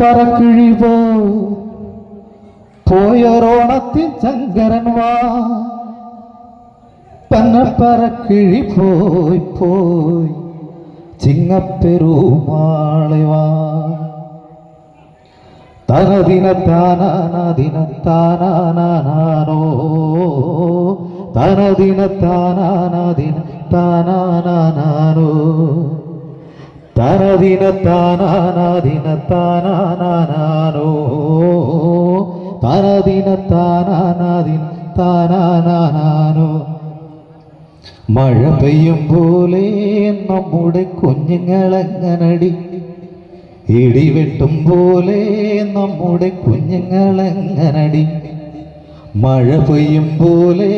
പറക്കിഴിവോ പോയൊരോണത്തിൻ ചങ്കരൻ വാ പന്നപ്പറക്കിഴി പോയി പോയി ചിങ്ങപ്പെരുമാളെ വാ തനദിന താനാനാദിന താനാനാനോ തനദിന താനാനാദിന താനാനാനോ തനദിന താനാനാദിന താനാനാനോ തനദിന താനാനാദിന താനാനാനോ മഴ പെയ്യും പോലെ നമ്മുടെ കുഞ്ഞുങ്ങളെങ്ങനടി ഇടിവെട്ടും പോലെ നമ്മുടെ കുഞ്ഞുങ്ങളെങ്ങനടി മഴ പെയ്യും പോലെ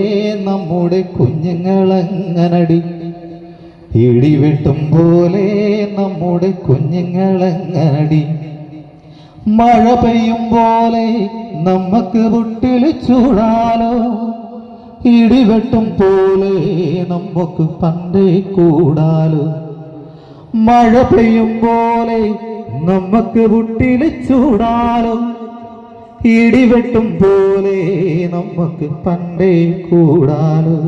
നമ്മുടെ കുഞ്ഞുങ്ങളെങ്ങനടി ഇടിവെട്ടും പോലെ നമ്മുടെ കുഞ്ഞുങ്ങളെങ്ങനടി മഴ പെയ്യും പോലെ നമുക്ക് മുട്ടിൽ ചൂടാലോ ഇടിവെട്ടും പോലെ നമുക്ക് പണ്ടേ കൂടാലോ മഴ പെയ്യും പോലെ നമുക്ക് മുട്ടിൽ ചൂടാലോ ഇടിവെട്ടും പോലെ നമുക്ക് പണ്ടേ കൂടാലോ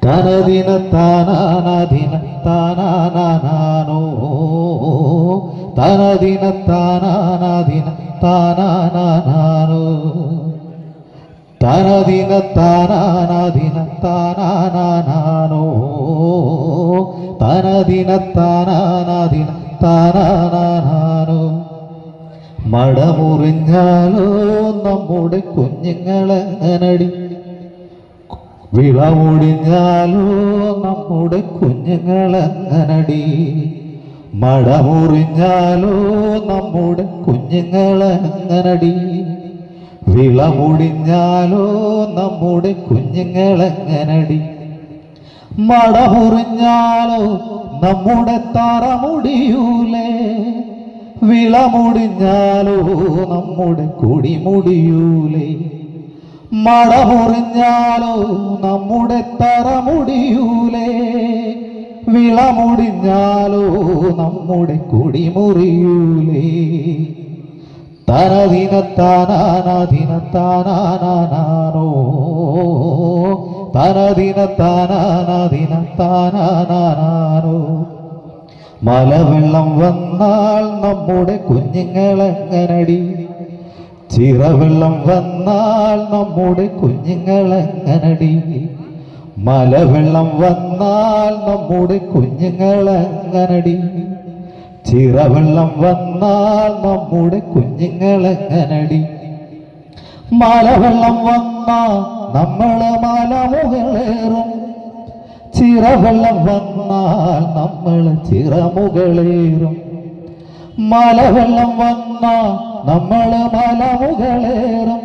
തനദിന താനാനാദിന താനാനാനോ തനദിന താനാനാദിന താനാനാനോ തനദിന താനാനാദിന താനാനാനോ തനദിന താനാനാദിന താനാനാനോ മടമുറിഞ്ഞാലോ നമ്മുടെ കുഞ്ഞുങ്ങളെങ്ങനടി വിളമുടിഞ്ഞാലോ നമ്മുടെ കുഞ്ഞുങ്ങളെങ്ങനടി മടമുറിഞ്ഞാലോ നമ്മുടെ കുഞ്ഞുങ്ങളെങ്ങനടി വിളമുടിഞ്ഞാലോ നമ്മുടെ കുഞ്ഞുങ്ങളെങ്ങനടി മടമുറിഞ്ഞാലോ നമ്മുടെ തറമുടിയൂലേ വിളമുടിഞ്ഞാലോ നമ്മുടെ കൊടിമുടിയൂലേ മടമുറിഞ്ഞാലോ നമ്മുടെ തറമുടിയൂലേ വിളമുടിഞ്ഞാലോ നമ്മുടെ കൊടിമുറിയൂലേ തനദിന താനാനാദിന താനാനാനോ തനദിന താനാനാദിന താനാനാനോ മലവെള്ളം വന്നാൽ നമ്മുടെ കുഞ്ഞുങ്ങളെങ്ങനടി ചിറവെള്ളം വന്നാൽ നമ്മുടെ കുഞ്ഞുങ്ങളെങ്ങനടി മലവെള്ളം വന്നാൽ നമ്മുടെ കുഞ്ഞുങ്ങളെങ്ങനടി ചിറവെള്ളം വന്നാൽ നമ്മുടെ കുഞ്ഞുങ്ങളെങ്ങനടി മലവെള്ളം വന്നാൽ നമ്മള് മലമുകളേറും ചിറവെള്ളം വന്നാൽ നമ്മള് ചിറമുകളേറും മലവെള്ളം വന്നാൽ നമ്മള് മലമുകളേറും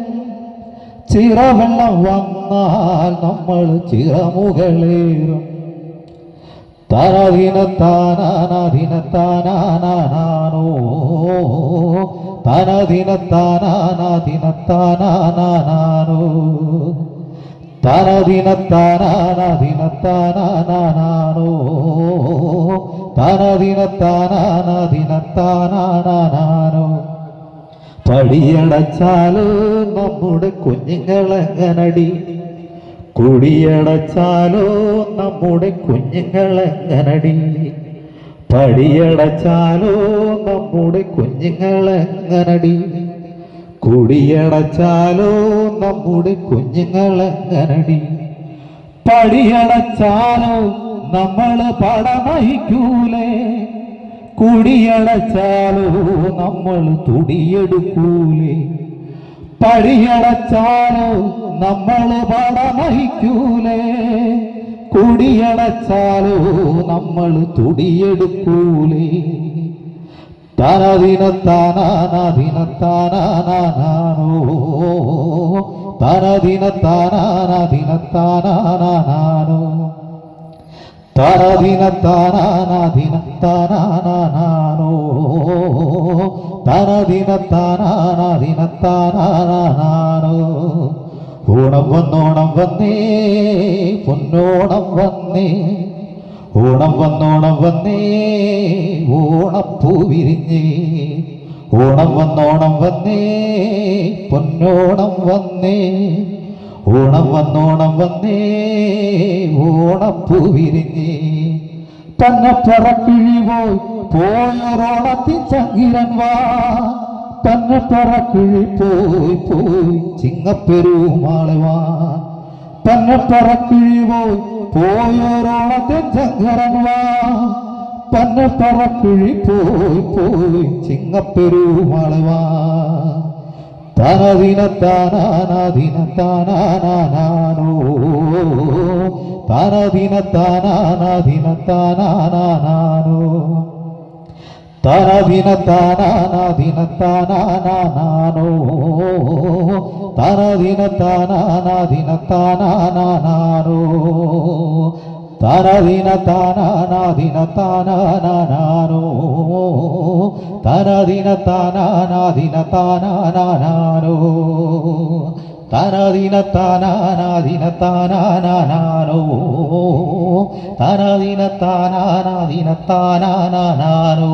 ചിറവെള്ളം വന്നാൽ നമ്മള് ചിറമുകളേറും തനദിന താനാനാദിന താനാനാനോ തനദിന താനാനാദിന താനാനാനോ തനദിന താനാനാദിന താനാനാനോ തനദിന താനാനാദിന താനാനാനോ പടിയടച്ചാലോ നമ്മുടെ കുഞ്ഞുങ്ങളെങ്ങനടി കുടിയടച്ചാലോ നമ്മുടെ കുഞ്ഞുങ്ങളെങ്ങനടി പടിയടച്ചാലോ നമ്മുടെ കുഞ്ഞുങ്ങളെങ്ങനടി കുടിയടച്ചാലോ നമ്മുടെ കുഞ്ഞുങ്ങളെങ്ങനടി പടിയടച്ചാലോ നമ്മള് പടമഹിക്കൂലേ കുടിയടച്ചാലോ നമ്മൾ തുടിയെടുക്കൂലേ പടിയടച്ചാലോ നമ്മള് പടമഹിക്കൂലേ കുടിയടച്ചാലോ നമ്മൾ തുടിയെടുക്കൂലേ തനദിന താനാനാദിന താനാനാനോ തനദിന താനാനാദിന താനാനാനോ തനദിന താനാനാദിന താനാനാനോ തനദിന താനാനാദിന താനാനാനോ ഓണം വന്നോണം വന്നേ പൊന്നോണം വന്നേ ഓണം വന്നോണം വന്നേ ഓണപ്പൂ വിരിഞ്ഞേ ഓണം വന്നോണം വന്നേ പൊന്നോണം വന്നേ ഓണം വന്നോണം വന്നേ ഓണപ്പൂ വിരിഞ്ഞേ പന്നപ്പറക്കിഴി പോയൊരോണത്തിൻ ചങ്കിരൻ വാ പന്നപ്പറക്കിഴി പോയി ചിങ്ങപ്പെരുമാളെ വാ പന്നപ്പറക്കിഴി പോയൊരോണത്തിൻ ചങ്കരൻ വാ പന്നപ്പറക്കിഴി പോയി ചിങ്ങപ്പെരുമാളെ വാ തനദിന താനാനാദിന താനാനാനോ തനദിന താനാനാദിന താനാനാനോ തനദിന താനാനാദിന താനാനാനോ തനദിന താനാനാദിന താനാനാനോ തനദിന താനാനാദിന താനാനാനോ തനദിന താനാനാദിന താനാനാനോ തനദിന താനാനാദിന താനാനാനോ തനദിന താനാനാദിന താനാനാനോ